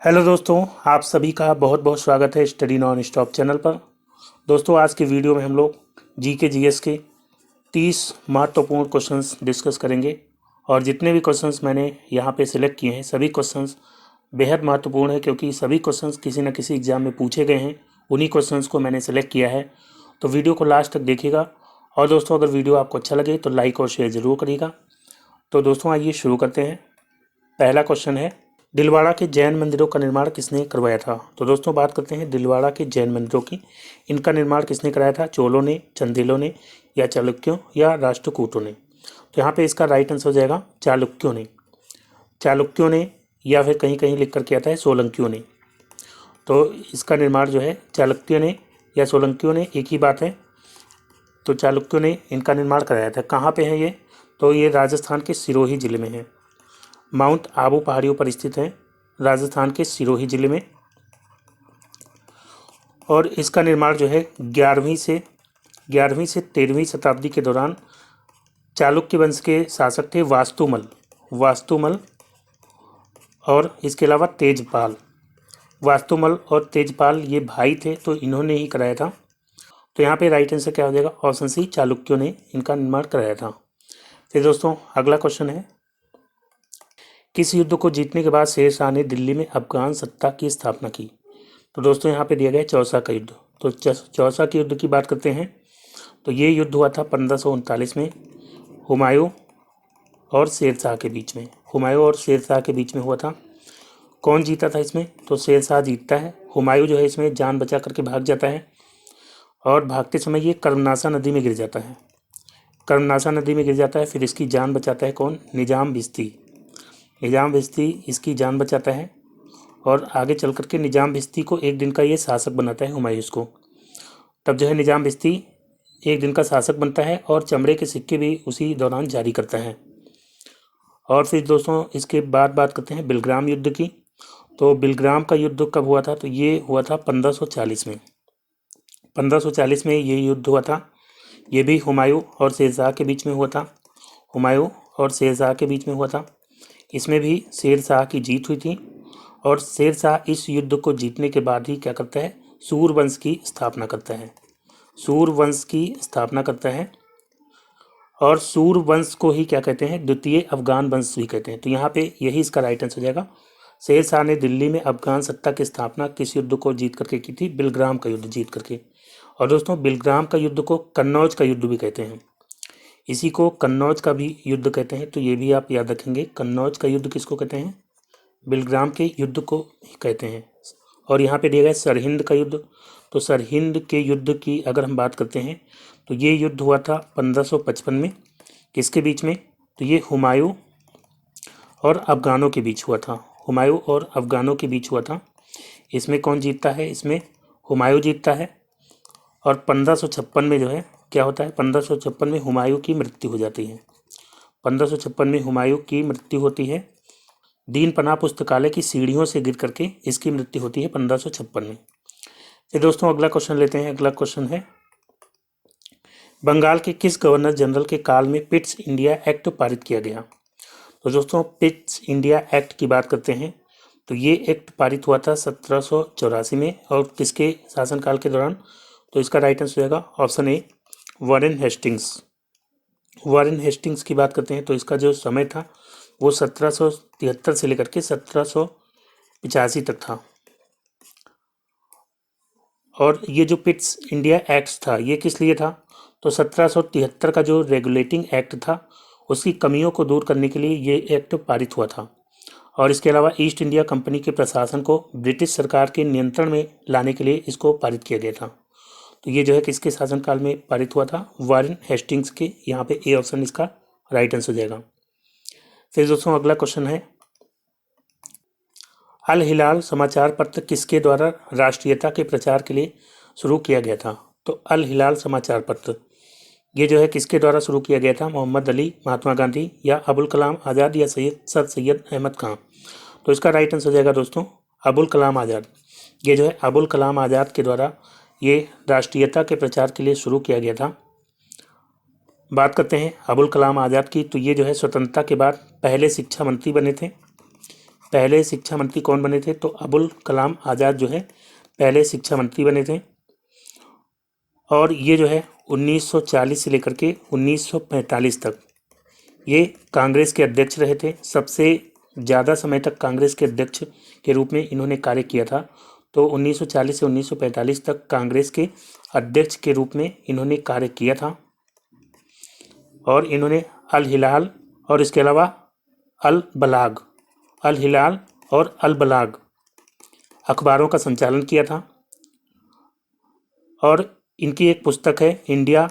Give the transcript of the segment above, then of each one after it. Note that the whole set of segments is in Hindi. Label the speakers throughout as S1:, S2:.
S1: हेलो दोस्तों, आप सभी का बहुत बहुत स्वागत है स्टडी नॉन स्टॉप चैनल पर। दोस्तों, आज की वीडियो में हम लोग जीके जीएस के 30 महत्वपूर्ण क्वेश्चंस डिस्कस करेंगे। और जितने भी क्वेश्चंस मैंने यहाँ पे सिलेक्ट किए हैं सभी क्वेश्चंस बेहद महत्वपूर्ण है, क्योंकि सभी क्वेश्चंस किसी न किसी एग्जाम में पूछे गए हैं। उन्हीं क्वेश्चंस को मैंने सेलेक्ट किया है, तो वीडियो को लास्ट तक देखिएगा। और दोस्तों, अगर वीडियो आपको अच्छा लगे तो लाइक और शेयर ज़रूर करिएगा। तो दोस्तों, आइए शुरू करते हैं। पहला क्वेश्चन है, दिलवाड़ा के जैन मंदिरों का निर्माण किसने करवाया था। तो दोस्तों, बात करते हैं दिलवाड़ा के जैन मंदिरों की। इनका निर्माण किसने कराया था? चोलों ने, चंदेलों ने, या चालुक्यों, या राष्ट्रकूटों ने। तो यहाँ पे इसका राइट आंसर हो जाएगा चालुक्यों ने। चालुक्यों ने, या फिर कहीं कहीं लिख कर के आता है सोलंकियों ने। तो इसका निर्माण जो है चालुक्यों ने या सोलंकियों ने, एक ही बात है। तो चालुक्यों ने इनका निर्माण कराया था। कहाँ पे है ये? तो ये राजस्थान के सिरोही जिले में है। माउंट आबू पहाड़ियों पर स्थित है, राजस्थान के सिरोही जिले में। और इसका निर्माण जो है 11वीं से 13वीं शताब्दी के दौरान चालुक्य वंश के शासक थे वास्तुमल और इसके अलावा तेजपाल। वास्तुमल और तेजपाल ये भाई थे, तो इन्होंने ही कराया था। तो यहाँ पे राइट आंसर क्या हो जाएगा? ऑप्शन सी, चालुक्यों ने इनका निर्माण कराया था। फिर दोस्तों, अगला क्वेश्चन है, किस युद्ध को जीतने के बाद शेर शाह ने दिल्ली में अफगान सत्ता की स्थापना की। तो दोस्तों, यहाँ पे दिया गया है चौसा का युद्ध। तो चौसा के युद्ध की बात करते हैं, तो ये युद्ध हुआ था 1539 में हुमायूं और शेर शाह के बीच में। हुमायूं और शेर शाह के बीच में हुआ था। कौन जीता था इसमें? तो शेर शाह जीतता है। हुमायूं जो है इसमें जान बचा करके भाग जाता है, और भागते समय ये कर्मनाशा नदी में गिर जाता है। कर्मनाशा नदी में गिर जाता है। फिर इसकी जान बचाता है कौन? निजाम बिस्ती। निजाम बिस्ती इसकी जान बचाता है, और आगे चल करके निजाम बिस्ती को एक दिन का ये शासक बनाता है हुमायूं को। तब जो है निजाम बिस्ती एक दिन का शासक बनता है, और चमड़े के सिक्के भी उसी दौरान जारी करता है। और फिर दोस्तों, इसके बाद बात करते हैं बिलग्राम युद्ध की। तो बिलग्राम का युद्ध कब हुआ था? तो ये हुआ था 1540 में। 1540 में ये युद्ध हुआ था। ये भी हुमायूं और शेरशाह के बीच में हुआ था। हुमायूं और शेरशाह के बीच में हुआ था। इसमें भी शेरशाह की जीत हुई थी। और शेरशाह इस युद्ध को जीतने के बाद ही क्या करता है? सूरवंश की स्थापना करता है। सूरवंश की स्थापना करता है। और सूरवंश को ही क्या कहते हैं? द्वितीय अफगान वंश भी कहते हैं। तो यहाँ पे यही इसका राइट आंसर हो जाएगा। शेरशाह ने दिल्ली में अफगान सत्ता की स्थापना किस युद्ध को जीत करके की थी? बिलग्राम का युद्ध जीत करके। और दोस्तों, बिलग्राम का युद्ध को कन्नौज का युद्ध भी कहते हैं। इसी को कन्नौज का भी युद्ध कहते हैं। तो ये भी आप याद रखेंगे, कन्नौज का युद्ध किसको कहते हैं? बिलग्राम के युद्ध को कहते हैं। और यहाँ पे दिया गया सरहिंद का युद्ध। तो सरहिंद के युद्ध की अगर हम बात करते हैं, तो ये युद्ध हुआ था 1555 में। किसके बीच में? तो ये हुमायूं और अफगानों के बीच हुआ था। हुमायूं और अफगानों के बीच हुआ था। इसमें कौन जीतता है? इसमें हुमायूं जीतता है। और 1556 में जो है क्या होता है? 1556 में हुमायूं की मृत्यु हो जाती है। 1556 में हुमायूं की मृत्यु होती है। दीन पनाह पुस्तकालय की सीढ़ियों से गिर करके इसकी मृत्यु होती है 1556 में। फिर दोस्तों, अगला क्वेश्चन लेते हैं। अगला क्वेश्चन है, बंगाल के किस गवर्नर जनरल के काल में पिट्स इंडिया एक्ट पारित किया गया। तो दोस्तों, पिट्स इंडिया एक्ट की बात करते हैं, तो ये एक्ट पारित हुआ था 1784 में। और किसके शासनकाल के दौरान? तो इसका राइट आंसर हो जाएगा option A, Warren Hastings. Warren Hastings की बात करते हैं, तो इसका जो समय था वो 1773 से लेकर के 1785 तक था। और ये जो पिट्स इंडिया एक्ट था ये किस लिए था? तो 1773 का जो रेगुलेटिंग एक्ट था उसकी कमियों को दूर करने के लिए ये एक्ट पारित हुआ था। और इसके अलावा ईस्ट इंडिया कंपनी के प्रशासन को ब्रिटिश सरकार के नियंत्रण में लाने के लिए इसको पारित किया गया था। तो ये जो है किसके शासनकाल में पारित हुआ था? वॉरेन हेस्टिंग्स के। यहाँ पे ए ऑप्शन इसका राइट आंसर हो जाएगा। फिर दोस्तों, अगला क्वेश्चन है, अल हिलाल समाचार पत्र किसके द्वारा राष्ट्रीयता के प्रचार के लिए शुरू किया गया था? तो अल हिलाल समाचार पत्र ये जो है किसके द्वारा शुरू किया गया था? मोहम्मद अली, महात्मा गांधी, या अबुल कलाम आज़ाद, या सर सैयद अहमद खां। तो इसका राइट आंसर हो जाएगा दोस्तों अबुल कलाम आज़ाद। ये जो है अबुल कलाम आज़ाद के द्वारा ये राष्ट्रीयता के प्रचार के लिए शुरू किया गया था। बात करते हैं अबुल कलाम आज़ाद की, तो ये जो है स्वतंत्रता के बाद पहले शिक्षा मंत्री बने थे। पहले शिक्षा मंत्री कौन बने थे? तो अबुल कलाम आज़ाद जो है पहले शिक्षा मंत्री बने थे। और ये जो है 1940 से लेकर के 1945 तक ये कांग्रेस के अध्यक्ष रहे थे। सबसे ज़्यादा समय तक कांग्रेस के अध्यक्ष के रूप में इन्होंने कार्य किया था। तो 1940 से 1945 तक कांग्रेस के अध्यक्ष के रूप में इन्होंने कार्य किया था। और इन्होंने अल हिलाल और इसके अलावा अल बलाग, अल हिलाल और अल बलाग अखबारों का संचालन किया था। और इनकी एक पुस्तक है India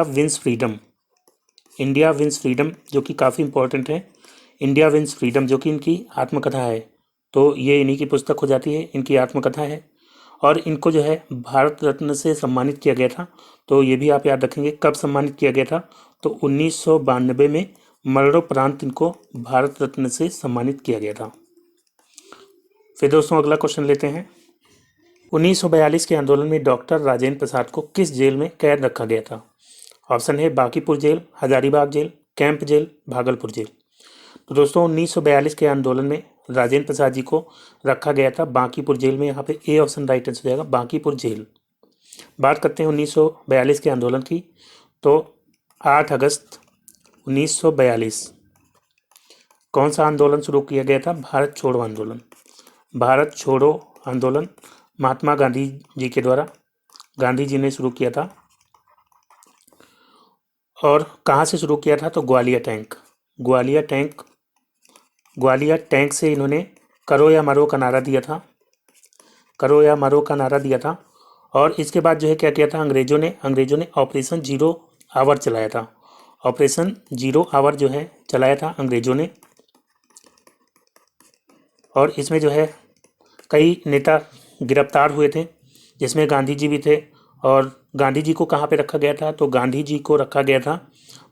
S1: wins freedom, India wins freedom, जो कि काफ़ी इम्पोर्टेंट है। इंडिया विंस फ्रीडम जो कि इनकी आत्मकथा है। तो ये इन्हीं की पुस्तक हो जाती है, इनकी आत्मकथा है। और इनको जो है भारत रत्न से सम्मानित किया गया था। तो ये भी आप याद रखेंगे कब सम्मानित किया गया था? तो 1992 में मरणोपरांत इनको भारत रत्न से सम्मानित किया गया था। फिर दोस्तों अगला क्वेश्चन लेते हैं। 1942 के आंदोलन में डॉक्टर राजेंद्र प्रसाद को किस जेल में कैद रखा गया था? ऑप्शन है Bankipur jail, Hazaribagh jail, camp jail, Bhagalpur jail. तो दोस्तों 1942 के आंदोलन में राजेंद्र प्रसाद जी को रखा गया था बांकीपुर जेल में। यहाँ पे ए ऑप्शन राइट आंसर हो जाएगा, बांकीपुर जेल। बात करते हैं 1942 के आंदोलन की। तो 8 अगस्त 1942 कौन सा आंदोलन शुरू किया गया था? भारत छोड़ो आंदोलन। भारत छोड़ो आंदोलन महात्मा गांधी जी के द्वारा गांधी जी ने शुरू किया था। और कहाँ से शुरू किया था? तो ग्वालियर टैंक, ग्वालियर टैंक से इन्होंने करो या मरो का नारा दिया था, करो या मरो का नारा दिया था। और इसके बाद जो है क्या किया था? अंग्रेजों ने ऑपरेशन जीरो आवर चलाया था। ऑपरेशन जीरो आवर जो है चलाया था अंग्रेजों ने। और इसमें जो है कई नेता गिरफ्तार हुए थे, जिसमें गांधी जी भी थे। और गांधी जी को कहाँ पे रखा गया था? तो गांधी जी को रखा गया था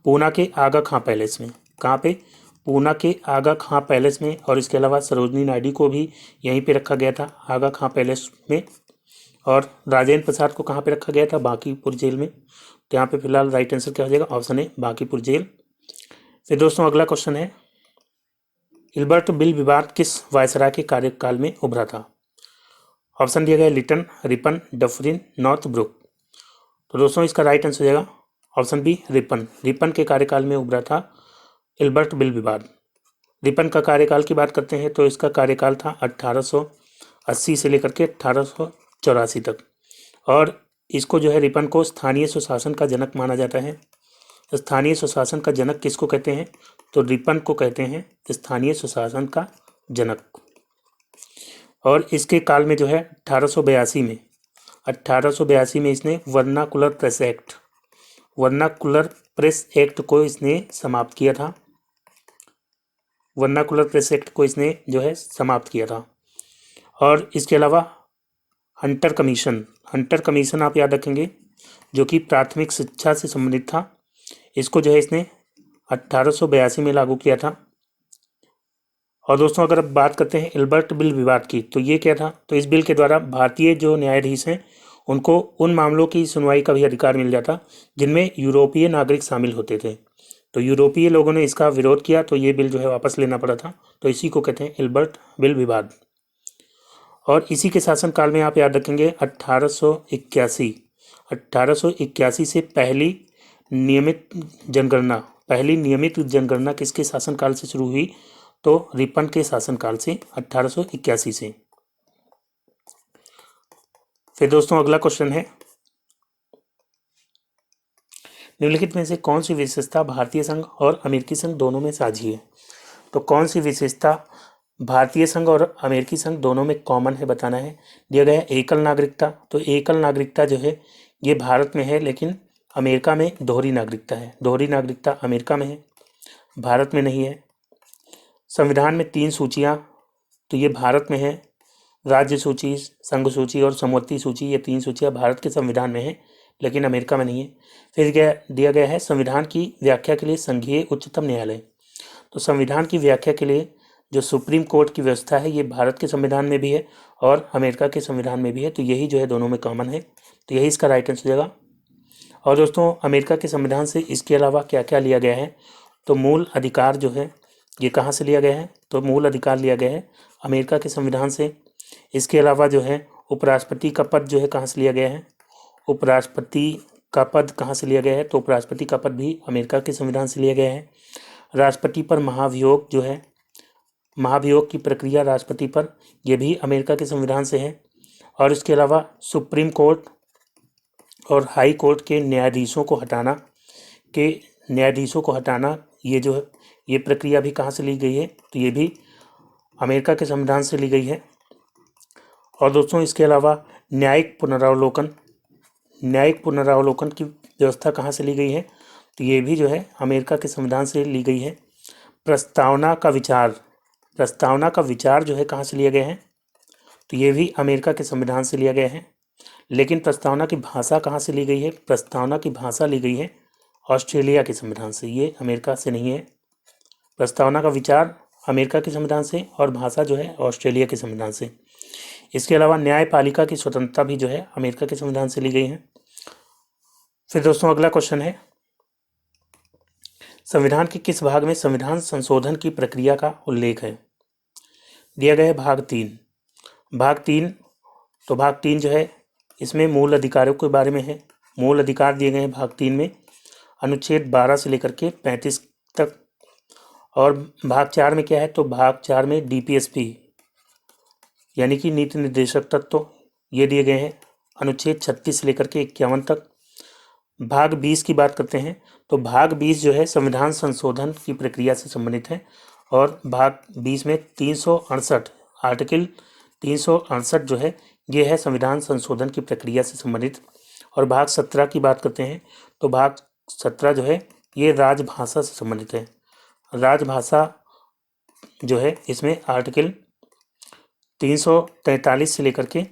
S1: पूना के आगा खां पैलेस में। कहाँ पे? पूना के आगा खां पैलेस में। और इसके अलावा सरोजनी नायडू को भी यहीं पे रखा गया था, आगा खां पैलेस में। और राजेंद्र प्रसाद को कहाँ पे रखा गया था? बांकीपुर जेल में। तो यहाँ पे फिलहाल राइट आंसर क्या हो जाएगा? ऑप्शन है बांकीपुर जेल। फिर दोस्तों अगला क्वेश्चन है, इल्बर्ट बिल विवाद किस वायसराय के कार्यकाल में उभरा था? ऑप्शन दिया गया लिटन, रिपन, डफरिन, नॉर्थब्रुक। तो दोस्तों इसका राइट आंसर हो जाएगा ऑप्शन बी रिपन। रिपन के कार्यकाल में उभरा था इल्बर्ट बिल विवाद। रिपन का कार्यकाल की बात करते हैं तो इसका कार्यकाल था 1880 से लेकर के 1884 तक। और इसको जो है रिपन को स्थानीय स्वशासन का जनक माना जाता है। स्थानीय स्वशासन का जनक किसको कहते हैं? तो रिपन को कहते हैं स्थानीय स्वशासन का जनक। और इसके काल में जो है 1882 में इसने वर्नाकुलर प्रेस एक्ट को इसने समाप्त किया था। वर्नाकुलर प्रेस एक्ट को इसने जो है समाप्त किया था। और इसके अलावा हंटर कमीशन आप याद रखेंगे, जो कि प्राथमिक शिक्षा से संबंधित था। इसको जो है इसने 1882 में लागू किया था। और दोस्तों अगर अब बात करते हैं इल्बर्ट बिल विवाद की, तो ये क्या था? तो इस बिल के द्वारा भारतीय जो न्यायाधीश हैं उनको उन मामलों की सुनवाई का भी अधिकार मिल जाता जिनमें यूरोपीय नागरिक शामिल होते थे। तो यूरोपीय लोगों ने इसका विरोध किया तो ये बिल जो है वापस लेना पड़ा था। तो इसी को कहते हैं इल्बर्ट बिल विवाद। और इसी के शासनकाल में आप याद रखेंगे 1881 से पहली नियमित जनगणना किसके शासनकाल से शुरू हुई? तो रिपन के शासनकाल से 1881 से। फिर दोस्तों अगला क्वेश्चन है, निम्नलिखित में से कौन सी विशेषता भारतीय संघ और अमेरिकी संघ दोनों में साझी है? तो कौन सी विशेषता भारतीय संघ और अमेरिकी संघ दोनों में कॉमन है बताना है। दिया गया है एकल नागरिकता। तो एकल नागरिकता जो है ये भारत में है, लेकिन अमेरिका में दोहरी नागरिकता है। दोहरी नागरिकता अमेरिका में है, भारत में नहीं है। संविधान में 3 सूचियाँ, तो ये भारत में है। राज्य सूची, संघ सूची और समवर्ती सूची, ये 3 सूचियाँ भारत के संविधान में है, लेकिन अमेरिका में नहीं है। फिर दिया गया है संविधान की व्याख्या के लिए संघीय उच्चतम न्यायालय। तो संविधान की व्याख्या के लिए जो सुप्रीम कोर्ट की व्यवस्था है ये भारत के संविधान में भी है और अमेरिका के संविधान में भी है। तो यही जो है दोनों में कॉमन है। तो यही इसका राइट आंसर हो जाएगा। और दोस्तों अमेरिका के संविधान से इसके अलावा क्या क्या लिया गया है? तो मूल अधिकार जो है ये कहाँ से लिया गया है? तो मूल अधिकार लिया गया है अमेरिका के संविधान से। इसके अलावा जो है उपराष्ट्रपति का पद जो है कहाँ से लिया गया है? उपराष्ट्रपति का पद कहाँ से लिया गया है? तो उपराष्ट्रपति का पद भी अमेरिका के संविधान से लिया गया है। राष्ट्रपति पर महाभियोग जो है, महाभियोग की प्रक्रिया राष्ट्रपति पर, यह भी अमेरिका के संविधान से है। और इसके अलावा सुप्रीम कोर्ट और हाई कोर्ट के न्यायाधीशों को हटाना ये जो है ये प्रक्रिया भी कहाँ से ली गई है? तो ये भी अमेरिका के संविधान से ली गई है। और दोस्तों इसके अलावा न्यायिक पुनरावलोकन की व्यवस्था कहाँ से ली गई है? तो ये भी जो है अमेरिका के संविधान से ली गई है। प्रस्तावना का विचार जो है कहाँ से लिया गया है? तो ये भी अमेरिका के संविधान से लिया गया है। लेकिन प्रस्तावना की भाषा कहाँ से ली गई है? प्रस्तावना की भाषा ली गई है ऑस्ट्रेलिया के संविधान से, ये अमेरिका से नहीं है। प्रस्तावना का विचार अमेरिका के संविधान से और भाषा जो है ऑस्ट्रेलिया के संविधान से। इसके अलावा न्यायपालिका की स्वतंत्रता भी जो है अमेरिका के संविधान से ली गई है। फिर दोस्तों अगला क्वेश्चन है, संविधान के किस भाग में संविधान संशोधन की प्रक्रिया का उल्लेख है? दिया गया है भाग 3। तो भाग 3 जो है इसमें मूल अधिकारों के बारे में है। मूल अधिकार दिए गए हैं भाग 3 में, अनुच्छेद 12 से लेकर के 35 तक। और भाग 4 में क्या है? तो भाग 4 में DPSP यानी कि नीति निर्देशक तत्व ये दिए गए हैं, अनुच्छेद 36 से लेकर के 51 तक। भाग 20 की बात करते हैं तो भाग 20 जो है संविधान संशोधन की प्रक्रिया से संबंधित है। और भाग 20 में 368 आर्टिकल 368 जो है ये है संविधान संशोधन की प्रक्रिया से संबंधित। और भाग 17 की बात करते हैं तो भाग 17 जो है ये राजभाषा से संबंधित है। राजभाषा जो है इसमें आर्टिकल 343 से लेकर के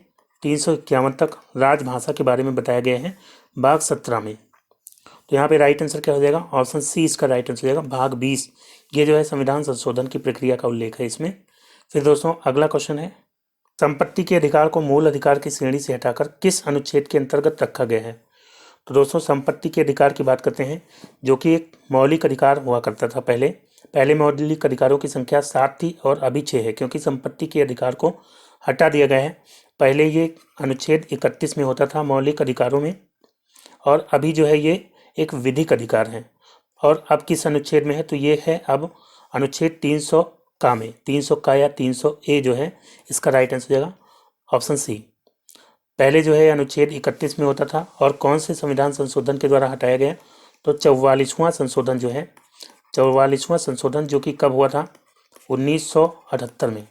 S1: 351 तक राजभाषा के बारे में बताया गया है भाग 17 में। तो यहाँ पे राइट आंसर क्या हो जाएगा? ऑप्शन सी इसका राइट आंसर हो जाएगा, भाग 20 ये जो है संविधान संशोधन की प्रक्रिया का उल्लेख है इसमें। फिर दोस्तों अगला क्वेश्चन है, संपत्ति के अधिकार को मूल अधिकार की श्रेणी से हटाकर किस अनुच्छेद के अंतर्गत रखा गया है? तो दोस्तों संपत्ति के अधिकार की बात करते हैं जो कि एक मौलिक अधिकार हुआ करता था पहले मौलिक अधिकारों की संख्या 7 थी और अभी 6 है, क्योंकि संपत्ति के अधिकार को हटा दिया गया है। पहले ये अनुच्छेद 31 में होता था मौलिक अधिकारों में, और अभी जो है ये एक विधिक अधिकार है। और अब किस अनुच्छेद में है? तो ये है अब अनुच्छेद 300 का में, 300 का या 300A जो है इसका राइट आंसर हो जाएगा ऑप्शन सी। पहले जो है अनुच्छेद 31 में होता था और कौन से संविधान संशोधन के द्वारा हटाया गया? तो 44वां संशोधन जो है, 44वां संशोधन जो कि कब हुआ था? 1978 में।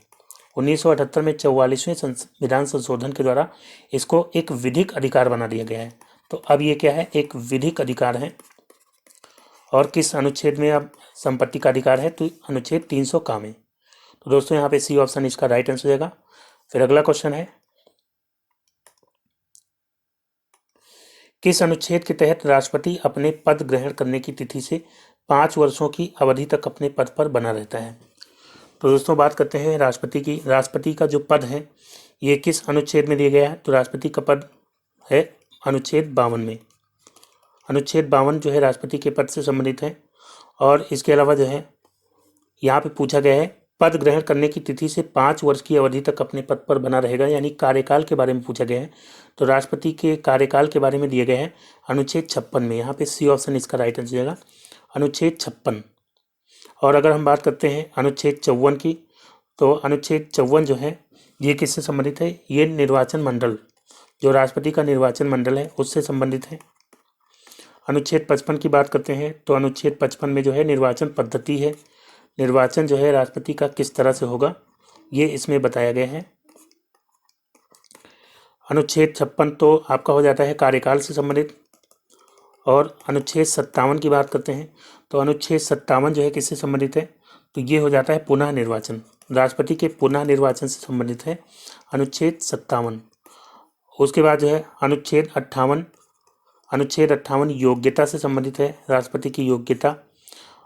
S1: 1978 में 44वें संविधान संशोधन के द्वारा इसको एक विधिक अधिकार बना दिया गया है। तो अब ये क्या है? एक विधिक अधिकार है। और किस अनुच्छेद में अब संपत्ति का अधिकार है? तो अनुच्छेद 300 का में। तो दोस्तों यहाँ पे सी ऑप्शन इसका राइट आंसर हो जाएगा। फिर अगला क्वेश्चन है, किस अनुच्छेद के तहत राष्ट्रपति अपने पद ग्रहण करने की तिथि से 5 वर्षों की अवधि तक अपने पद पर बना रहता है? तो दोस्तों बात करते हैं राष्ट्रपति की। राष्ट्रपति का जो पद है ये किस अनुच्छेद में दिया गया है? तो राष्ट्रपति का पद है अनुच्छेद 52 में। अनुच्छेद 52 जो है राष्ट्रपति के पद से संबंधित है। और इसके अलावा जो है यहाँ पे पूछा गया है पद ग्रहण करने की तिथि से 5 वर्ष की अवधि तक अपने पद पर बना रहेगा, यानी कार्यकाल के बारे में पूछा गया है। तो राष्ट्रपति के कार्यकाल के बारे में दिया गया है अनुच्छेद 56 में। यहाँ पे सी ऑप्शन इसका राइट आंसर जाएगा, अनुच्छेद 56। और अगर हम बात करते हैं अनुच्छेद 54 की, तो अनुच्छेद 54 जो है ये किससे संबंधित है? ये निर्वाचन मंडल, जो राष्ट्रपति का निर्वाचन मंडल है उससे संबंधित है। अनुच्छेद 55 की बात करते हैं तो अनुच्छेद 55 में जो है निर्वाचन पद्धति है, निर्वाचन जो है राष्ट्रपति का किस तरह से होगा ये इसमें बताया गया है। अनुच्छेद 56 तो आपका हो जाता है कार्यकाल से संबंधित। और अनुच्छेद 57 की बात करते हैं तो अनुच्छेद 57 जो है किससे संबंधित है? तो ये हो जाता है पुनः निर्वाचन, राष्ट्रपति के पुनः निर्वाचन से संबंधित है अनुच्छेद 57। उसके बाद जो है अनुच्छेद 58 योग्यता से संबंधित है, राष्ट्रपति की योग्यता।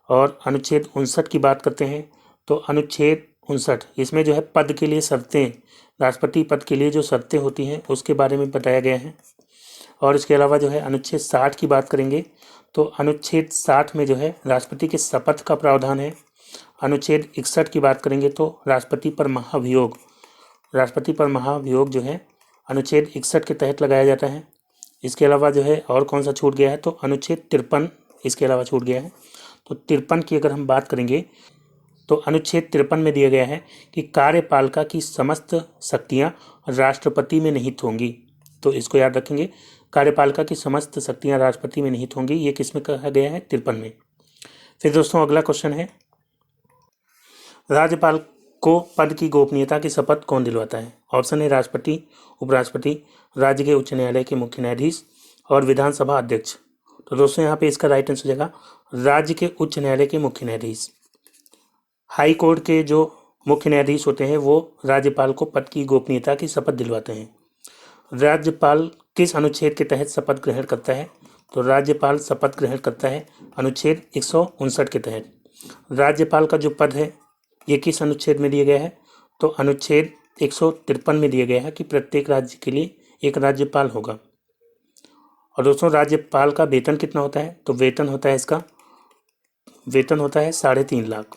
S1: और अनुच्छेद 59 की बात करते हैं तो अनुच्छेद 59 इसमें जो है पद के लिए शर्तें, राष्ट्रपति पद के लिए जो शर्तें होती हैं उसके बारे में बताया गया है। और इसके अलावा जो है अनुच्छेद 60 की बात करेंगे तो अनुच्छेद 60 में जो है राष्ट्रपति के शपथ का प्रावधान है। अनुच्छेद 61 की बात करेंगे तो राष्ट्रपति पर महाभियोग जो है अनुच्छेद 61 के तहत लगाया जाता है। इसके अलावा जो है और कौन सा छूट गया है तो अनुच्छेद 53 इसके अलावा छूट गया है। तो 53 की अगर हम बात करेंगे तो अनुच्छेद 53 में दिया गया है कि कार्यपालिका की समस्त शक्तियां राष्ट्रपति में निहित होंगी। तो इसको याद रखेंगे, कार्यपालिका की समस्त शक्तियां राष्ट्रपति में निहित होंगी। ये किस में कहा गया है? 53 में। फिर दोस्तों अगला क्वेश्चन है, राज्यपाल को पद की गोपनीयता की शपथ कौन दिलवाता है? ऑप्शन है राष्ट्रपति, उपराष्ट्रपति, राज्य के उच्च न्यायालय के मुख्य न्यायाधीश और विधानसभा अध्यक्ष। तो दोस्तों यहाँ पे इसका राइट आंसर हो जाएगा राज्य के उच्च न्यायालय के मुख्य न्यायाधीश। हाई कोर्ट के जो मुख्य न्यायाधीश होते हैं वो राज्यपाल को पद की गोपनीयता की शपथ दिलवाते हैं। राज्यपाल किस अनुच्छेद के तहत शपथ ग्रहण करता है? तो राज्यपाल शपथ ग्रहण करता है अनुच्छेद 159 के तहत। राज्यपाल का जो पद है ये किस अनुच्छेद में दिया गया है? तो अनुच्छेद 153 में दिया गया है कि प्रत्येक राज्य के लिए एक राज्यपाल होगा। और दोस्तों राज्यपाल का वेतन कितना होता है? तो वेतन होता है 3.5 लाख।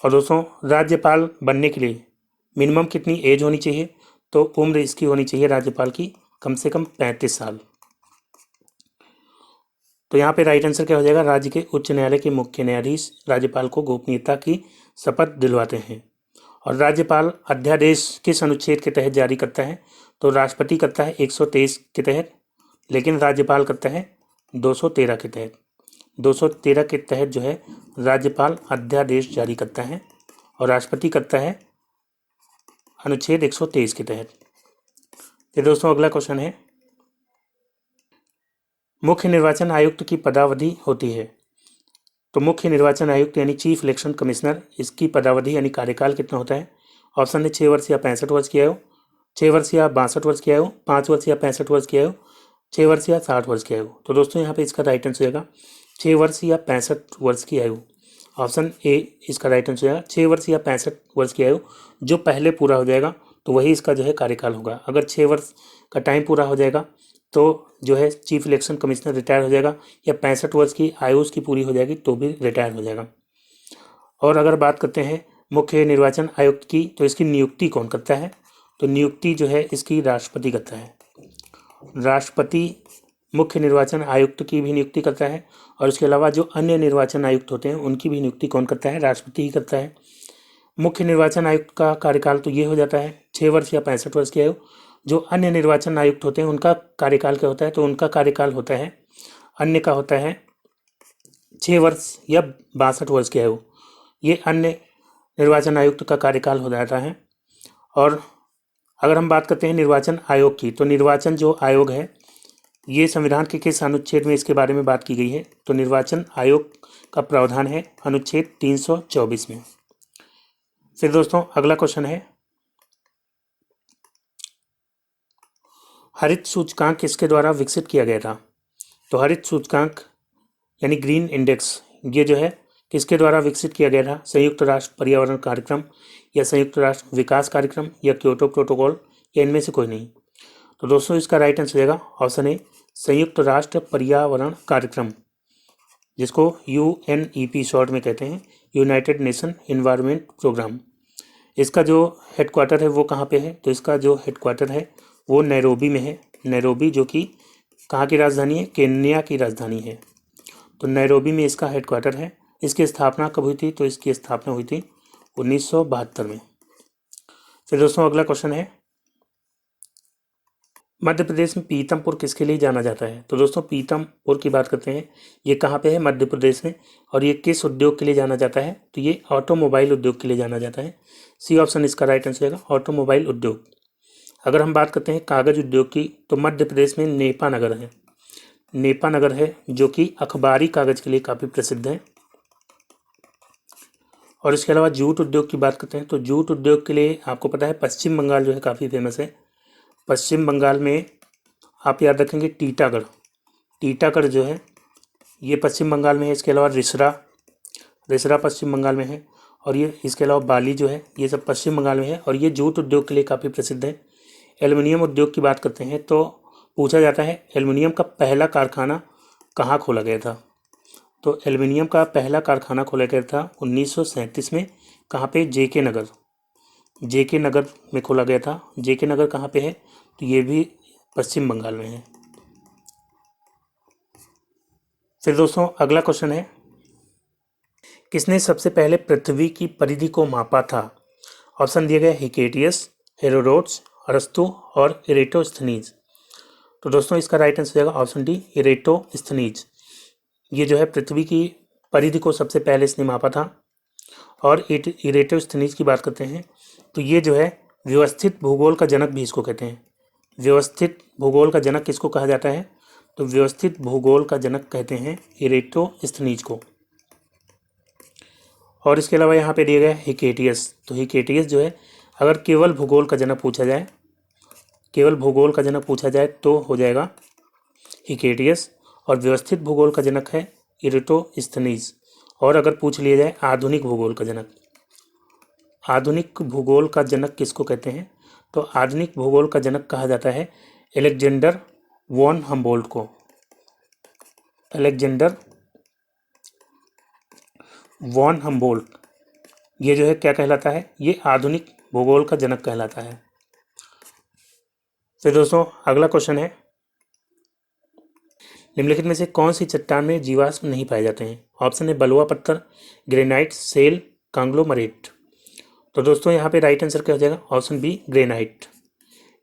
S1: और दोस्तों राज्यपाल बनने के लिए मिनिमम कितनी एज होनी चाहिए? तो उम्र इसकी होनी चाहिए राज्यपाल की कम से कम 35 साल। तो यहाँ पे राइट आंसर क्या हो जाएगा? राज्य के उच्च न्यायालय के मुख्य न्यायाधीश राज्यपाल को गोपनीयता की शपथ दिलवाते हैं। और राज्यपाल अध्यादेश किस अनुच्छेद के तहत जारी करता है? तो राष्ट्रपति करता है 123 के तहत, लेकिन राज्यपाल करता है 213 के तहत। 213 के तहत जो है राज्यपाल अध्यादेश जारी करता है और राष्ट्रपति करता है अनुच्छेद 123 के तहत। फिर दोस्तों अगला क्वेश्चन है, मुख्य निर्वाचन आयुक्त की पदावधि होती है। तो मुख्य निर्वाचन आयुक्त यानी चीफ इलेक्शन कमिश्नर, इसकी पदावधि यानी कार्यकाल कितना होता है? ऑप्शन है 6 वर्ष या 65 वर्ष की आयु, 6 वर्ष या 62 वर्ष की आयु, 5 वर्ष या 65 वर्ष की आयु, 6 वर्ष या 60 वर्ष की आयु। तो दोस्तों यहाँ पे इसका राइट आंसर होगा 6 वर्ष या 65 वर्ष की आयु। ऑप्शन ए इसका राइट आंसर होगा 6 वर्ष या 65 वर्ष की आयु। जो पहले पूरा हो जाएगा तो वही इसका जो है कार्यकाल होगा। अगर 6 वर्ष का टाइम पूरा हो जाएगा तो जो है चीफ इलेक्शन कमिश्नर रिटायर हो जाएगा, या 65 वर्ष की आयु उसकी पूरी हो जाएगी तो भी रिटायर हो जाएगा। और अगर बात करते हैं मुख्य निर्वाचन आयुक्त की, तो इसकी नियुक्ति कौन करता है? तो नियुक्ति जो है इसकी राष्ट्रपति करता है। राष्ट्रपति मुख्य निर्वाचन आयुक्त की भी नियुक्ति करता है और इसके अलावा जो अन्य निर्वाचन आयुक्त होते हैं उनकी भी नियुक्ति कौन करता है? राष्ट्रपति ही करता है। मुख्य निर्वाचन आयुक्त का कार्यकाल तो ये हो जाता है 6 वर्ष या 65 वर्ष की आयु। जो अन्य निर्वाचन आयुक्त होते हैं उनका कार्यकाल क्या होता है? तो उनका कार्यकाल होता है, अन्य का होता है 6 वर्ष या 62 वर्ष की आयु। ये अन्य निर्वाचन आयुक्त का कार्यकाल हो जाता है। और अगर हम बात करते हैं निर्वाचन आयोग की, तो निर्वाचन जो आयोग है ये संविधान के किस अनुच्छेद में इसके बारे में बात की गई है? तो निर्वाचन आयोग का प्रावधान है अनुच्छेद 324 में। फिर दोस्तों अगला क्वेश्चन है, हरित सूचकांक किसके द्वारा विकसित किया गया था? तो हरित सूचकांक यानी ग्रीन इंडेक्स ये जो है किसके द्वारा विकसित किया गया था? संयुक्त राष्ट्र पर्यावरण कार्यक्रम, या संयुक्त राष्ट्र विकास कार्यक्रम, या क्योटो प्रोटोकॉल, या इनमें से कोई नहीं। तो दोस्तों इसका राइट आंसर रहेगा ऑप्शन ए संयुक्त राष्ट्र पर्यावरण कार्यक्रम, जिसको UNEP शॉर्ट में कहते हैं, यूनाइटेड नेशन एनवायरनमेंट प्रोग्राम। इसका जो हेडक्वार्टर है वो कहाँ पे है? तो इसका जो हेडक्वार्टर है वो नैरोबी में है। नैरोबी जो कि कहाँ की राजधानी है? केन्या की राजधानी है। तो नैरोबी में इसका हेडक्वार्टर है। इसकी स्थापना कब हुई थी? तो इसकी स्थापना हुई थी 1972 में। फिर दोस्तों अगला क्वेश्चन है, मध्य प्रदेश में पीतमपुर किसके लिए जाना जाता है? तो दोस्तों पीतमपुर की बात करते हैं, ये कहाँ पे है? मध्य प्रदेश में। और ये किस उद्योग के लिए जाना जाता है? तो ये ऑटोमोबाइल उद्योग के लिए जाना जाता है। सी ऑप्शन इसका राइट आंसर है ऑटोमोबाइल उद्योग। अगर हम बात करते हैं कागज उद्योग की, तो मध्य प्रदेश में नेपा नगर है। नेपा नगर है जो कि अखबारी कागज के लिए काफ़ी प्रसिद्ध है। और इसके अलावा जूट उद्योग की बात करते हैं, तो जूट उद्योग के लिए आपको पता है पश्चिम बंगाल जो है काफ़ी फेमस है। पश्चिम बंगाल में आप याद रखेंगे टीटागढ़, टीटागढ़ जो है ये पश्चिम बंगाल में है। इसके अलावा रिसरा पश्चिम बंगाल में है। और ये इसके अलावा बाली जो है ये सब पश्चिम बंगाल में है। और ये जूट उद्योग के लिए काफ़ी प्रसिद्ध है। एल्युमिनियम उद्योग की बात करते हैं तो पूछा जाता है एल्युमिनियम का पहला कारखाना कहाँ खोला गया था? तो एल्युमिनियम का पहला कारखाना खोला गया था 1937 में। कहाँ पे? जेके नगर, जेके नगर में खोला गया था। जेके नगर कहाँ पे है? तो ये भी पश्चिम बंगाल में है। फिर दोस्तों अगला क्वेश्चन है, किसने सबसे पहले पृथ्वी की परिधि को मापा था? ऑप्शन दिए गए हिकेटियस, हेरोडोटस, अरस्तु और इरेटोस्थनीज। तो दोस्तों इसका राइट आंसर हो जाएगा ऑप्शन डी, इरेटोस्थनीज। ये जो है पृथ्वी की परिधि को सबसे पहले इसने मापा था। और इरेटोस्थनीज की बात करते हैं तो ये जो है व्यवस्थित भूगोल का जनक भी इसको कहते हैं। व्यवस्थित भूगोल का जनक किसको कहा जाता है? तो व्यवस्थित भूगोल का जनक कहते हैं इरेटोस्थनीज को। और इसके अलावा यहाँ पे दिया गया है हिकेटियस। तो हिकेटियस जो है, अगर केवल भूगोल का जनक पूछा जाए, केवल भूगोल का जनक पूछा जाए तो हो जाएगा हिकेटियस। और व्यवस्थित भूगोल का जनक है इरेटोस्थनीज। और अगर पूछ लिया जाए आधुनिक भूगोल का जनक, आधुनिक भूगोल का जनक किसको कहते हैं? तो आधुनिक भूगोल का जनक कहा जाता है अलेक्जेंडर वॉन हम्बोल्ट को। अलेक्जेंडर वॉन हम्बोल्ट, ये जो है क्या कहलाता है? ये आधुनिक भूगोल का जनक कहलाता है। फिर दोस्तों अगला क्वेश्चन है, निम्नलिखित में से कौन सी चट्टान में जीवाश्म नहीं पाए जाते हैं? ऑप्शन है बलुआ पत्थर, ग्रेनाइट, सेल, कांग्लोमरेट। तो दोस्तों यहाँ पे राइट आंसर क्या हो जाएगा? Option B, granite.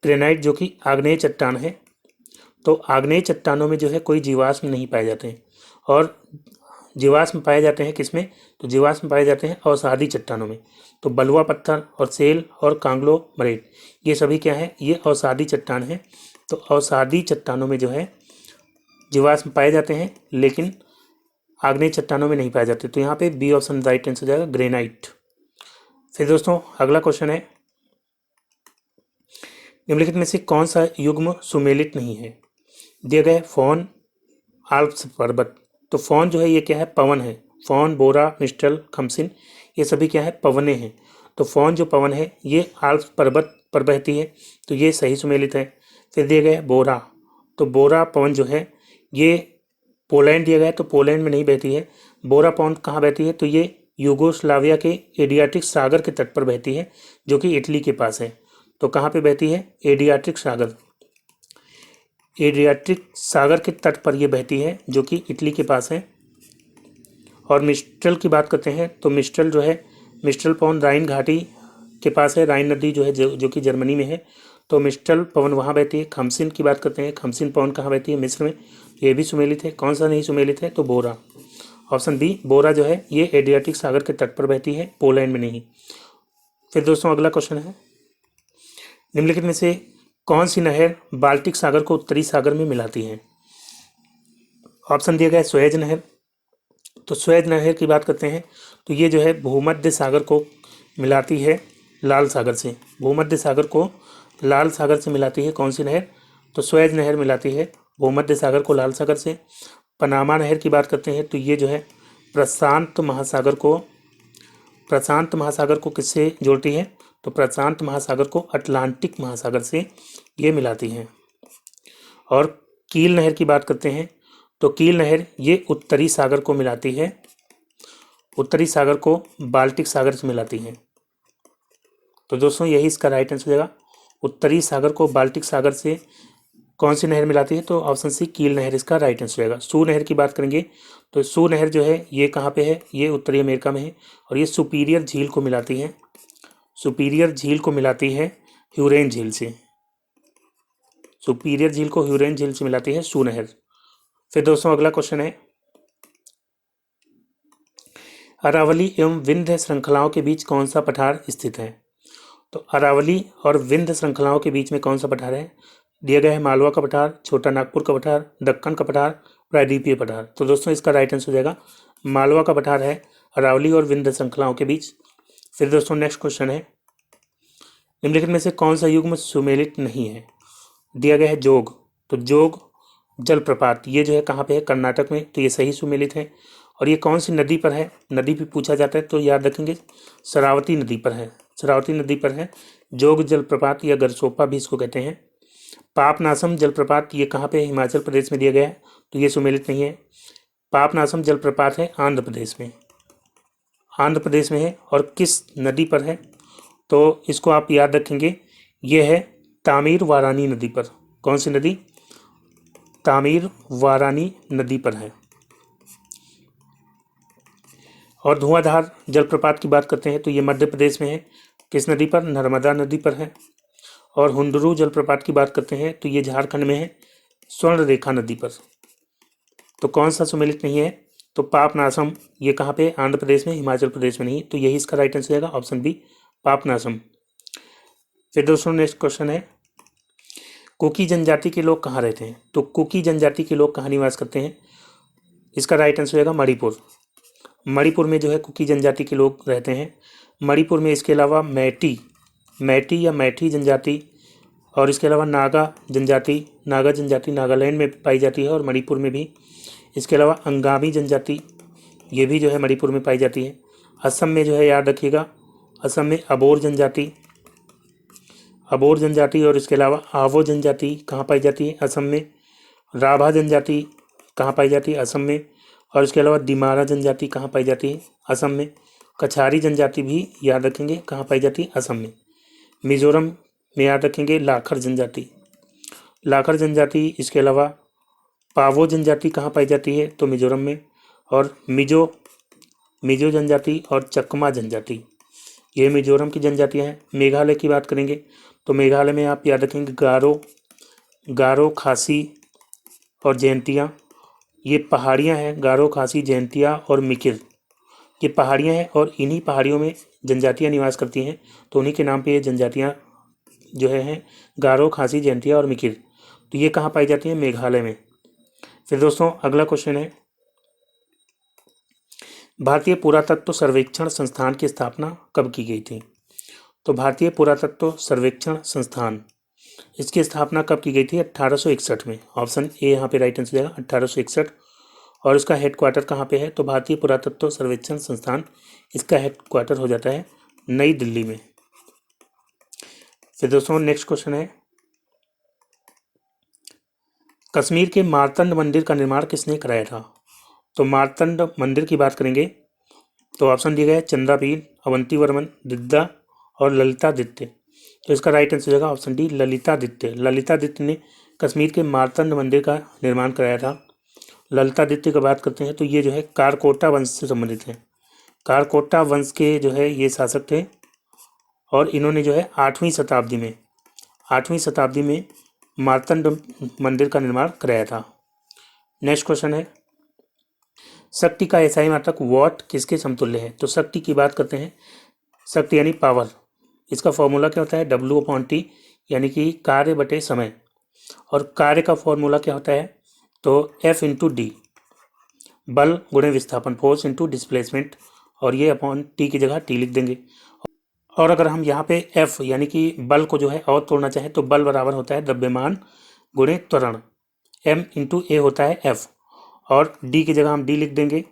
S1: ग्रेनाइट जो कि आग्नेय चट्टान है। तो आग्नेय चट्टानों में जो है कोई जीवाश्म नहीं पाए जाते हैं। और जीवाश्म पाए जाते हैं किसमें? तो जीवाश्म पाए जाते हैं अवसादी चट्टानों में। तो बलुआ पत्थर और सेल और कांग्लोमरेट ये सभी क्या है? ये अवसादी चट्टान है। तो अवसादी चट्टानों में जो है जीवाश्म पाए जाते हैं, लेकिन आग्नेय चट्टानों में नहीं पाए जाते। तो यहाँ पे बी ऑप्शन राइट आंसर हो जाएगा, ग्रेनाइट। फिर दोस्तों अगला क्वेश्चन है, निम्नलिखित में से कौन सा युग्म सुमेलित नहीं है? दिया गया है फॉन, आल्प्स पर्वत। तो फॉन जो है ये क्या है? पवन है। फॉन, बोरा, मिस्टल, खमसिन ये सभी क्या है? पवने हैं। तो फॉन जो पवन है ये आल्प्स पर्वत पर बहती है, तो ये सही सुमेलित है। फिर दिया गया है बोरा। तो बोरा पवन जो है ये पोलैंड दिया गया है, तो पोलैंड में नहीं बहती है। बोरा पवन कहाँ बहती है? तो ये यूगोस्लाविया के एडियाटिक सागर के तट पर बहती है, जो कि इटली के पास है। तो कहाँ पे बहती है? एडियाटिक सागर, एडियाटिक सागर के तट पर यह बहती है, जो कि इटली के पास है। और मिस्ट्रल की बात करते हैं तो मिस्ट्रल जो है, मिस्ट्रल पवन राइन घाटी के पास है। राइन नदी जो है जो कि जर्मनी में है, तो मिस्ट्रल पवन वहाँ बहती है। खमसिन की बात करते हैं, खमसिन पवन कहाँ बहती है? मिस्र में। ये भी सुमेलित है। कौन सा नहीं सुमेलित है? तो बोरा। ऑप्शन बी, बोरा जो है ये एडियाटिक सागर के तट पर बहती है, पोलैंड में नहीं। फिर दोस्तों अगला क्वेश्चन है, निम्नलिखित में से कौन सी नहर बाल्टिक सागर को उत्तरी सागर में मिलाती है? ऑप्शन दिया गया है स्वेज नहर। तो स्वेज नहर की बात करते हैं तो ये जो है भूमध्य सागर को मिलाती है लाल सागर से। भूमध्य सागर को लाल सागर से मिलाती है कौन सी नहर? तो स्वेज नहर मिलाती है भूमध्य सागर को लाल सागर से। पनामा नहर की बात करते हैं तो ये जो है प्रशांत महासागर को किससे जोड़ती है? तो प्रशांत महासागर को अटलांटिक महासागर से ये मिलाती है। और कील नहर की बात करते हैं तो कील नहर ये उत्तरी सागर को मिलाती है, उत्तरी सागर को बाल्टिक सागर से मिलाती है। तो दोस्तों यही इसका राइट आंसर हो जाएगा। उत्तरी सागर को बाल्टिक सागर से कौन सी नहर मिलाती है? तो ऑप्शन सी, कील नहर इसका राइट आंसर होगा। सू नहर की बात करेंगे तो सू नहर जो है ये कहाँ पे है? ये उत्तरी अमेरिका में है। और ये सुपीरियर झील को मिलाती है, सुपीरियर झील को मिलाती है ह्यूरेन झील से। सुपीरियर झील को ह्यूरेन झील से मिलाती है सू नहर। फिर दोस्तों अगला क्वेश्चन है, अरावली एवं विंध्य श्रृंखलाओं के बीच कौन सा पठार स्थित है? तो अरावली और विंध्य श्रृंखलाओं के बीच में कौन सा पठार है? दिया गया है मालवा का पठार, छोटा नागपुर का पठार, दक्कन का पठार, प्रायद्वीपीय पठार। तो दोस्तों इसका राइट आंसर हो जाएगा मालवा का पठार है अरावली और विंध्य श्रृंखलाओं के बीच। फिर दोस्तों नेक्स्ट क्वेश्चन है, निम्नलिखित में से कौन सा युग्म सुमेलित नहीं है? दिया गया है जोग। तो जोग जलप्रपात ये जो है कहाँ पे है? कर्नाटक में। तो ये सही सुमेलित है। और ये कौन सी नदी पर है? नदी भी पूछा जाता है तो याद रखेंगे शरावती नदी पर है, शरावती नदी पर है जोग जलप्रपात, या गरसोपा भी इसको कहते हैं। पापनासम जलप्रपात ये कहाँ पे है? हिमाचल प्रदेश में दिया गया है, तो ये सुमेलित नहीं है। पापनासम जलप्रपात है आंध्र प्रदेश में, आंध्र प्रदेश में है। और किस नदी पर है, तो इसको आप याद रखेंगे, यह है तामीर वारानी नदी पर। कौन सी नदी? तामीर वारानी नदी पर है। और धुआंधार जलप्रपात की बात करते हैं तो ये मध्य प्रदेश में है। किस नदी पर? नर्मदा नदी पर है। और हुंडरू जलप्रपात की बात करते हैं तो ये झारखंड में है, स्वर्ण रेखा नदी पर। तो कौन सा सम्मिलित नहीं है? तो पापनासम, ये कहाँ पे? आंध्र प्रदेश में, हिमाचल प्रदेश में नहीं। तो यही इसका राइट आंसर रहेगा, ऑप्शन बी पापनासम। फिर दोस्तों नेक्स्ट क्वेश्चन है, कुकी जनजाति के लोग कहाँ रहते हैं? तो कुकी जनजाति के लोग कहाँ निवास करते हैं? इसका राइट आंसर रहेगा मणिपुर। मणिपुर में जो है कुकी जनजाति के लोग रहते हैं। मणिपुर में इसके अलावा मैटी या मैठी जनजाति, और इसके अलावा नागा जनजाति नागालैंड में पाई जाती है और मणिपुर में भी। इसके अलावा अंगामी जनजाति, ये भी जो है मणिपुर में पाई जाती है। असम में जो है, याद रखिएगा, असम में अबोर जनजाति, और इसके अलावा आवो जनजाति कहाँ पाई जाती है? असम में। राभा जनजाति कहाँ पाई जाती है? असम में। और इसके अलावा दिमारा जनजाति कहाँ पाई जाती है? असम में। कछारी जनजाति भी याद रखेंगे कहाँ पाई जाती है? असम में। मिजोरम में याद रखेंगे लाखर जनजाति। इसके अलावा पावो जनजाति कहाँ पाई जाती है? तो मिजोरम में। और मिजो जनजाति और चकमा जनजाति, ये मिजोरम की जनजातियाँ हैं। मेघालय की बात करेंगे तो मेघालय में आप याद रखेंगे गारो, खासी और जयंतिया, ये पहाड़ियाँ हैं। गारो, खासी, जयंतिया और मिकिर, ये पहाड़ियाँ हैं और इन्हीं पहाड़ियों में जनजातियाँ निवास करती हैं। तो उन्हीं के नाम पे ये जनजातियाँ जो हैं गारो, खासी, जयंतिया और मिकिर। तो ये कहाँ पाई जाती हैं? मेघालय में। फिर दोस्तों अगला क्वेश्चन है, भारतीय पुरातत्व सर्वेक्षण संस्थान की स्थापना कब की गई थी? तो भारतीय पुरातत्व सर्वेक्षण संस्थान, इसकी स्थापना कब की गई थी? 1861 में। ऑप्शन ए यहाँ पे राइट आंसर जाएगा, 1861। और इसका हेडक्वार्टर कहाँ पे है? तो भारतीय पुरातत्व सर्वेक्षण संस्थान, इसका हेडक्वार्टर हो जाता है नई दिल्ली में। फिर दोस्तों नेक्स्ट क्वेश्चन है, कश्मीर के मार्तंड मंदिर का निर्माण किसने कराया था? तो मार्तंड मंदिर की बात करेंगे तो ऑप्शन दिए गए चंद्रापील, अवंती वर्मन, दिद्दा और ललितादित्य। तो इसका राइट आंसर होगा ऑप्शन डी ललितादित्य ने कश्मीर के मार्तंड मंदिर का निर्माण कराया था। ललितादित्य की बात करते हैं तो ये जो है कारकोटा वंश से संबंधित है। कारकोटा वंश के जो है ये शासक थे और इन्होंने जो है 8वीं शताब्दी में मार्तंड मंदिर का निर्माण कराया था। नेक्स्ट क्वेश्चन है, शक्ति का एसआई मात्रक वॉट किसके समतुल्य है? तो शक्ति की बात करते हैं, शक्ति यानी पावर, इसका फॉर्मूला क्या होता है? W/T, यानी कि कार्य बटे समय। और कार्य का फॉर्मूला क्या होता है? तो F/D, बल गुणे विस्थापन, फोर्स इंटू डिस्प्लेसमेंट, और ये अपॉन T की जगह T लिख देंगे। और अगर हम यहाँ पे F यानी कि बल को जो है और तोड़ना चाहें तो बल बराबर होता है द्रव्यमान गुणे त्वरण, M/A होता है F, और D की जगह हम D लिख देंगे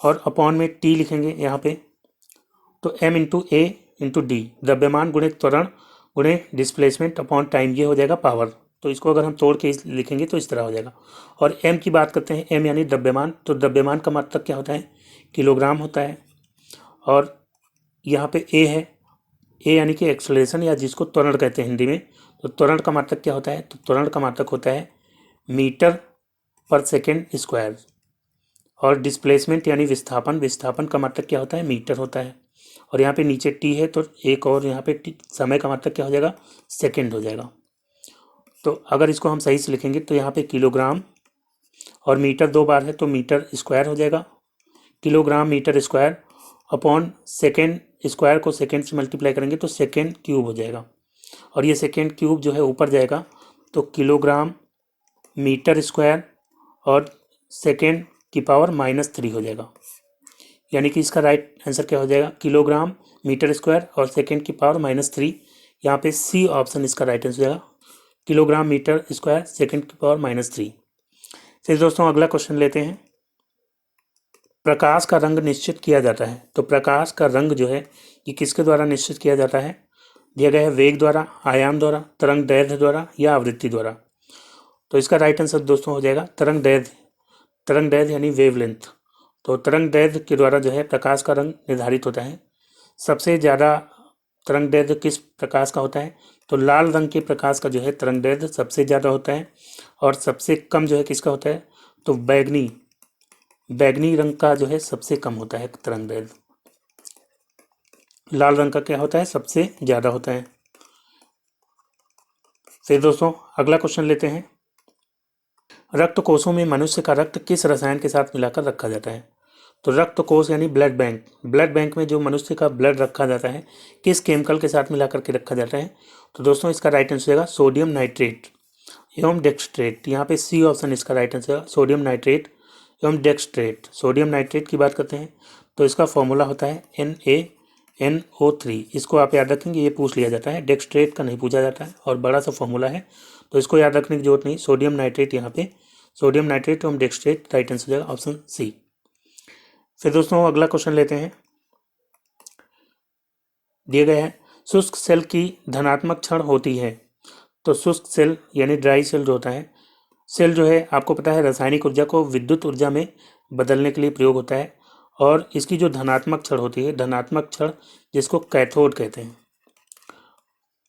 S1: और अपॉन में T लिखेंगे यहाँ पे। तो M/A/D, द्रव्यमान गुणे त्वरण गुणे डिस्प्लेसमेंट अपॉन टाइम, ये हो जाएगा पावर। तो इसको अगर हम तोड़ के लिखेंगे तो इस तरह हो जाएगा। और M की बात करते हैं, M यानी द्रव्यमान, तो द्रव्यमान का मात्रक क्या होता है? किलोग्राम होता है। और यहाँ पे A है, A यानी कि एक्सेलरेशन या जिसको त्वरण कहते हैं हिंदी में। तो त्वरण का मात्रक क्या होता है? तो त्वरण का मात्रक होता है मीटर पर सेकेंड स्क्वायर। और डिस्प्लेसमेंट यानी विस्थापन का मात्रक क्या होता है? मीटर होता है। और यहाँ पे नीचे T है तो एक और यहाँ पे समय का मात्रक क्या हो जाएगा? सेकेंड हो जाएगा। तो अगर इसको हम सही से लिखेंगे तो यहाँ पे किलोग्राम और मीटर 2 बार है तो मीटर स्क्वायर हो जाएगा, kilogram metre square upon second square को सेकेंड से मल्टीप्लाई करेंगे तो सेकेंड क्यूब हो जाएगा। और ये सेकेंड क्यूब जो है ऊपर जाएगा तो किलोग्राम मीटर स्क्वायर और सेकेंड की पावर -3 हो जाएगा। यानी कि इसका राइट आंसर क्या हो जाएगा? किलोग्राम मीटर स्क्वायर और सेकेंड की पावर -3। यहाँ पे C ऑप्शन इसका राइट आंसर हो जाएगा, किलोग्राम मीटर स्क्वायर सेकेंड की पावर -3। फिर दोस्तों अगला क्वेश्चन लेते हैं, प्रकाश का रंग निश्चित किया जाता है। तो प्रकाश का रंग जो है ये किसके द्वारा निश्चित किया जाता है? दिया गया है वेग द्वारा, आयाम द्वारा, तरंग दैर्घ्य द्वारा या आवृत्ति द्वारा। तो इसका राइट आंसर दोस्तों हो जाएगा तरंग दैर्घ्य। तरंग दैर्घ्य यानी वेवलेंथ। तो तरंग दैर्घ्य के द्वारा जो है प्रकाश का रंग निर्धारित होता है। सबसे ज़्यादा तरंग दैर्घ्य किस प्रकाश का होता है? तो लाल रंग के प्रकाश का जो है तरंग दैर्घ्य सबसे ज़्यादा होता है। और सबसे कम जो है किसका होता है? तो बैगनी रंग का जो है सबसे कम होता है तरंग दैर्घ्य। लाल रंग का क्या होता है? सबसे ज़्यादा होता है। फिर दोस्तों अगला क्वेश्चन लेते हैं। रक्त कोषों में मनुष्य का रक्त किस रसायन के साथ मिलाकर रखा जाता है? तो रक्त कोष यानी ब्लड बैंक में जो मनुष्य का ब्लड रखा जाता है किस केमिकल के साथ मिलाकर के रखा जाता है? तो दोस्तों इसका राइट आंसर होगा सोडियम नाइट्रेट एवं डेक्सट्रेट। यहाँ पे सी ऑप्शन इसका राइट आंसर है, सोडियम नाइट्रेट एवं डेक्सट्रेट। सोडियम नाइट्रेट की बात करते हैं तो इसका फॉर्मूला होता है NaNO3। इसको आप याद रखेंगे, ये पूछ लिया जाता है। डेक्सट्रेट का नहीं पूछा जाता है और बड़ा सा फॉर्मूला है, तो इसको याद रखने की जरूरत नहीं। सोडियम नाइट्रेट, यहाँ पे सोडियम नाइट्रेट एवं डेक्सट्रेट राइट आंसर हो जाएगा ऑप्शन सी। फिर दोस्तों अगला क्वेश्चन लेते हैं। दिए गए हैं शुष्क सेल की धनात्मक क्षण होती है। तो शुष्क सेल यानी ड्राई सेल जो होता है, सेल जो है आपको पता है रासायनिक ऊर्जा को विद्युत ऊर्जा में बदलने के लिए प्रयोग होता है। और इसकी जो धनात्मक क्षण होती है, धनात्मक क्षण जिसको कैथोड कहते हैं,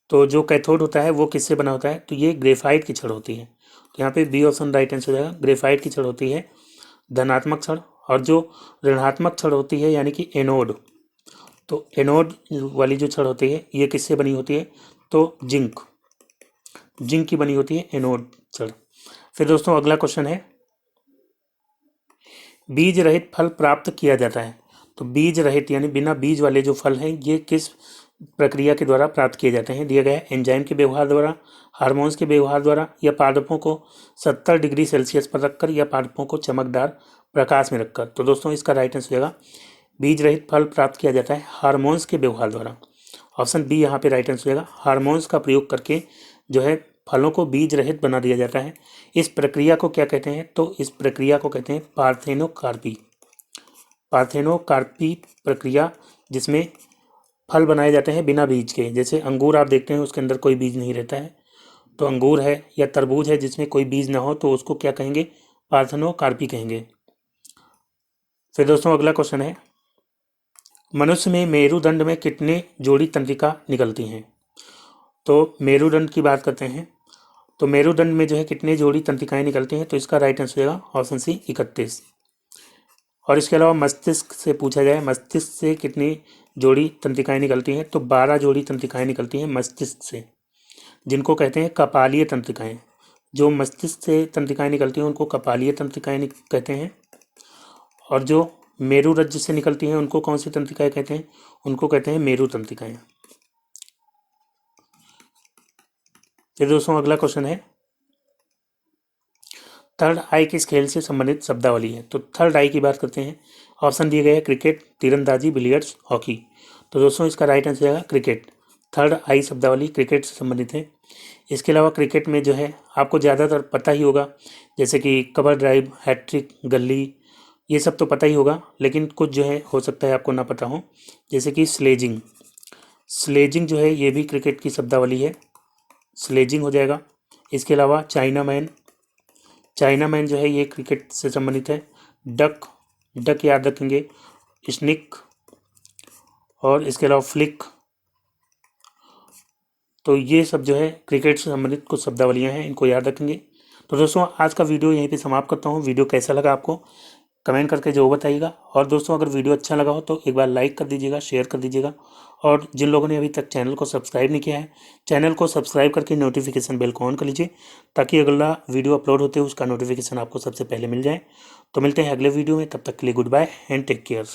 S1: तो जो कैथोड होता है वो किससे बना होता है? तो ये ग्रेफाइट की छड़ होती है। तो यहाँ पे बी ऑप्शन राइट आंसर हो जाएगा, ग्रेफाइट की छड़ होती है धनात्मक क्षण। और जो ऋणात्मक छड़ होती है यानी कि एनोड, तो एनोड वाली जो छड़ होती है ये किससे बनी होती है? तो जिंक की बनी होती है एनोड छड़। फिर दोस्तों अगला क्वेश्चन है, बीज रहित फल प्राप्त किया जाता है। तो बीज रहित यानी बिना बीज वाले जो फल हैं ये किस प्रक्रिया के द्वारा प्राप्त किए जाते हैं? दिया गया है एंजाइम के व्यवहार द्वारा, हार्मोन्स के व्यवहार द्वारा, या पादपों को 70 डिग्री सेल्सियस पर रखकर, या पादपों को चमकदार प्रकाश में रखकर। तो दोस्तों इसका राइट आंसर होगा बीज रहित फल प्राप्त किया जाता है हार्मोन्स के व्यवहार द्वारा। ऑप्शन बी यहाँ पे राइट आंसर होगा, हार्मोन्स का प्रयोग करके जो है फलों को बीज रहित बना दिया जाता है। इस प्रक्रिया को क्या कहते हैं? तो इस प्रक्रिया को कहते हैं पार्थेनोकार्पी प्रक्रिया, जिसमें फल बनाए जाते हैं बिना बीज के। जैसे अंगूर आप देखते हैं उसके अंदर कोई बीज नहीं रहता है, तो अंगूर है, या तरबूज है जिसमें कोई बीज ना हो तो उसको क्या कहेंगे? पार्थेनोकार्पी कहेंगे। फिर दोस्तों अगला क्वेश्चन है, मनुष्य में मेरुदंड में कितने जोड़ी तंत्रिका निकलती हैं? तो मेरुदंड की बात करते हैं तो मेरुदंड में जो है कितने जोड़ी तंत्रिकाएं निकलती हैं? तो इसका राइट आंसर होगा ऑप्शन सी 31। और इसके अलावा मस्तिष्क से पूछा जाए, मस्तिष्क से कितनी जोड़ी तंत्रिकाएं निकलती हैं? तो 12 जोड़ी तंत्रिकाएं निकलती हैं मस्तिष्क से, जिनको कहते हैं कपालीय तंत्रिकाएं। जो मस्तिष्क से तंत्रिकाएं निकलती हैं उनको कपालीय तंत्रिकाएं कहते हैं। और जो मेरुरज्जु से निकलती हैं उनको कौन सी तंत्रिकाएं कहते हैं? उनको कहते हैं मेरु तंत्रिकाएं। फिर दोस्तों अगला क्वेश्चन है, थर्ड आई किस खेल से संबंधित शब्दावली है? तो थर्ड आई की बात करते हैं। ऑप्शन दिए गए हैं क्रिकेट, तीरंदाजी, बिलियर्ड्स, हॉकी। तो दोस्तों इसका राइट आंसर आएगा क्रिकेट। थर्ड आई शब्दावली क्रिकेट से संबंधित है। इसके अलावा क्रिकेट में जो है आपको ज़्यादातर पता ही होगा, जैसे कि कवर ड्राइव, हैट्रिक, गली, ये सब तो पता ही होगा, लेकिन कुछ जो है हो सकता है आपको ना पता हो, जैसे कि स्लेजिंग जो है ये भी क्रिकेट की शब्दावली है, स्लेजिंग हो जाएगा। इसके अलावा चाइना मैन जो है ये क्रिकेट से संबंधित है। डक याद रखेंगे, स्निक, और इसके अलावा फ्लिक। तो ये सब जो है क्रिकेट से संबंधित कुछ शब्दावलियाँ हैं, इनको याद रखेंगे। तो दोस्तों आज का वीडियो यहीं पे समाप्त करता हूँ। वीडियो कैसा लगा आपको कमेंट करके जरूर बताइएगा। और दोस्तों अगर वीडियो अच्छा लगा हो तो एक बार लाइक कर दीजिएगा, शेयर कर दीजिएगा। और जिन लोगों ने अभी तक चैनल को सब्सक्राइब नहीं किया है, चैनल को सब्सक्राइब करके नोटिफिकेशन बेल को ऑन कर लीजिए, ताकि अगला वीडियो अपलोड होते हुए उसका नोटिफिकेशन आपको सबसे पहले मिल जाए। तो मिलते हैं अगले वीडियो में, तब तक के लिए good bye and take care.